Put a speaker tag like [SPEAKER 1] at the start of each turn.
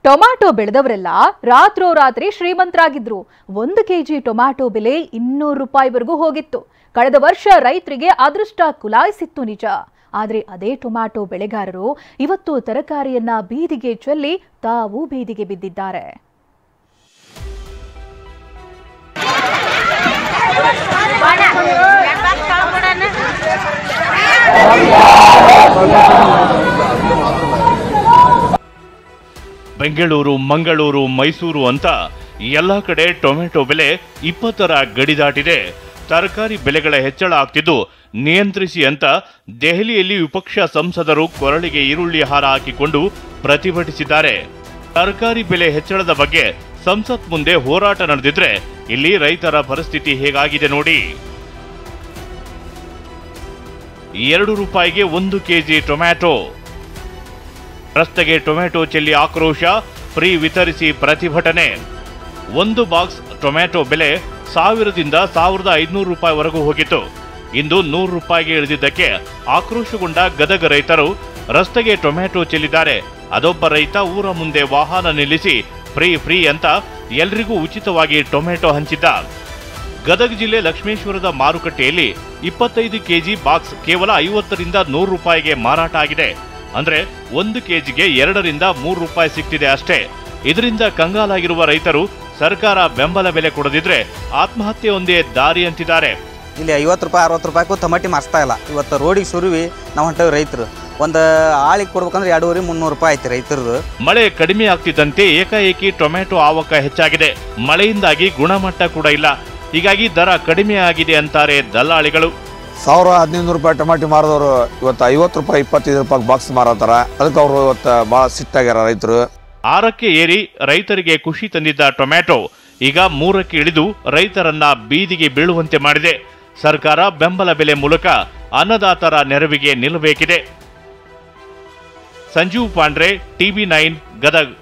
[SPEAKER 1] Tomato ಬೆಳೆದವರೆಲ್ಲ ರಾತ್ರೋರಾತ್ರಿ ಶ್ರೀಮಂತರಾಗಿದ್ರು. 1 KG tomato ಬೆಲೆ 200 ರೂಪಾಯಿವರೆಗೂ ಹೋಗಿತ್ತು. ಕಳೆದ ವರ್ಷ ರೈತರಿಗೆ ಅದೃಷ್ಟ ಕುಲಾಯಿಸಿತ್ತು ನಿಜ. ಆದರೆ ಅದೇ ಟೊಮ್ಯಾಟೊ ಬೆಳೆಗಾರರು ಇವತ್ತು ತರಕಾರಿಯನ್ನ ಬೀದಿಗೆ ಚೆಲ್ಲಿ ತಾವು ಬೀದಿಗೆ ಬಿದ್ದಿದ್ದಾರೆ.
[SPEAKER 2] ಬೆಂಗಳೂರು, ಮಂಗಳೂರು, ಮೈಸೂರು ಅಂತ ಎಲ್ಲ ಕಡೆ ಟೊಮೆಟೊ ಬೆಲೆ 20ರ ಗಡಿ ದಾಟಿದೆ. ತರಕಾರಿ ಬೆಲೆಗಳ ಹೆಚ್ಚಳ ಆಗ್ತಿದ್ದು ನಿಯಂತ್ರಿಸಿ ಅಂತ ದೆಹಲಿಯಲ್ಲಿ ವಿಪಕ್ಷ ಸಂಸದರು ಕೊರಳಿಗೆ ಈರುಳ್ಳಿ ಹಾರ ಹಾಕಿಕೊಂಡು ಪ್ರತಿಭಟಿಸಿದ್ದಾರೆ. ತರಕಾರಿ ಬೆಲೆ ಹೆಚ್ಚಳದ ಬಗ್ಗೆ ಸಂಸತ್ ಮುಂದೆ ಹೋರಾಟ ನಡೆದಿದ್ರೆ ಇಲ್ಲಿ ರೈತರ ಪರಿಸ್ಥಿತಿ ಹೇಗಾಗಿದೆ ನೋಡಿ. 2 ರೂಪಾಯಿಗೆ 1 ಕೆಜಿ ಟೊಮ್ಯಾಟೊ. ರಸ್ತೆಗೆ ಟೊಮೆಟೊ ಚೆಲ್ಲಿ ಆಕ್ರೋಶ, ಫ್ರೀ ವಿತರಿಸಿ ಪ್ರತಿಭಟನೆ. 1 ಬಾಕ್ಸ್ ಟೊಮೆಟೊ ಬೆಲೆ 1000ದಿಂದ 1500 ರೂಪಾಯಿವರೆಗೂ ಹೋಗಿತ್ತು. ಇಂದು 100 ರೂಪಾಯಿಗೆ ಇಳಿದಿದ್ದಕ್ಕೆ ಆಕ್ರೋಶಗೊಂಡ ಗದಗ ರೈತರು ರಸ್ತೆಗೆ ಟೊಮೆಟೊ ಚೆಲ್ಲಿದ್ದಾರೆ. ಅದೊಬ್ಬ ರೈತ ಊರ ಮುಂದೆ ವಾಹನ ನಿಲ್ಲಿಸಿ ಫ್ರೀ ಅಂತ ಎಲ್ರಿಗೂ ಉಚಿತವಾಗಿ ಟೊಮೆಟೊ ಹಂಚಿದ್ದ. ಗದಗ ಜಿಲ್ಲೆ ಲಕ್ಷ್ಮೇಶ್ವರದ ಮಾರುಕಟ್ಟೆಯಲ್ಲಿ 25 ಕೆಜಿ ಬಾಕ್ಸ್ ಕೇವಲ 50ರಿಂದ 100 ರೂಪಾಯಿಗೆ ಮಾರಾಟ ಆಗಿದೆ. ಅಂದ್ರೆ 1 ಕೆಜಿಗೆ 2 ರಿಂದ 3 ರೂಪಾಯಿ ಸಿಗ್ತಿದೆ ಅಷ್ಟೇ. ಇದರಿಂದ ಕಂಗಾಲಾಗಿರುವ ರೈತರು ಸರ್ಕಾರ ಬೆಂಬಲ ಬೆಲೆ ಕೊಡದಿದ್ರೆ ಆತ್ಮಹತ್ಯೆ ಒಂದೇ ದಾರಿ ಅಂತಿದ್ದಾರೆ.
[SPEAKER 3] ಇಲ್ಲಿ 50 ರೂಪಾಯಿ 60 ರೂಪಾಯಿಗೂ ಟೊಮೆಟೊ ಮಾರ್ಸ್ತಾ ಇಲ್ಲ. ಇವತ್ತು ರೋಡಿಗೆ ಸುರುವಿ ನಾವು ಹೊಂಟೇವಿ ರೈತರು. ಒಂದು ಆಳಿಗೆ ಕೊಡ್ಬೇಕಂದ್ರೆ 200-300 ರೂಪಾಯಿ ಐತಿ ರೈತರದು. ಮಳೆ
[SPEAKER 2] ಕಡಿಮೆ ಆಗ್ತಿದ್ದಂತೆ ಏಕಾಏಕಿ ಟೊಮೆಟೊ ಆವಕ ಹೆಚ್ಚಾಗಿದೆ. ಮಳೆಯಿಂದಾಗಿ ಗುಣಮಟ್ಟ ಕೂಡ ಇಲ್ಲ. ಹೀಗಾಗಿ ದರ ಕಡಿಮೆ ಆಗಿದೆ ಅಂತಾರೆ ದಲ್ಲಾಳಿಗಳು.
[SPEAKER 4] 1000-1500 ರೂಪಾಯಿ ಟೊಮೆಟೊ ಮಾರಿದವರು ಇವತ್ತು 50 ರೂಪಾಯಿ 25 ರೂಪಾಯಿ ಬಾಕ್ಸ್ ಮಾರತಾರ. ಅದಕ್ಕೆ ಅವರು ಇವತ್ತು ಭಾಳ ಸಿಟ್ಟಾಗ್ಯಾರ ರೈತರು.
[SPEAKER 2] 6ಕ್ಕೆ ಏರಿ ರೈತರಿಗೆ ಖುಷಿ ತಂದಿದ್ದ ಟೊಮೆಟೊ ಈಗ 3ಕ್ಕೆ ಇಳಿದು ರೈತರನ್ನ ಬೀದಿಗೆ ಬೀಳುವಂತೆ ಮಾಡಿದೆ. ಸರ್ಕಾರ ಬೆಂಬಲ ಬೆಲೆ ಮೂಲಕ ಅನ್ನದಾತರ ನೆರವಿಗೆ ನಿಲ್ಲಬೇಕಿದೆ. ಸಂಜೀವ್ ಪಾಂಡ್ರೆ, TV9 ಗದಗ್.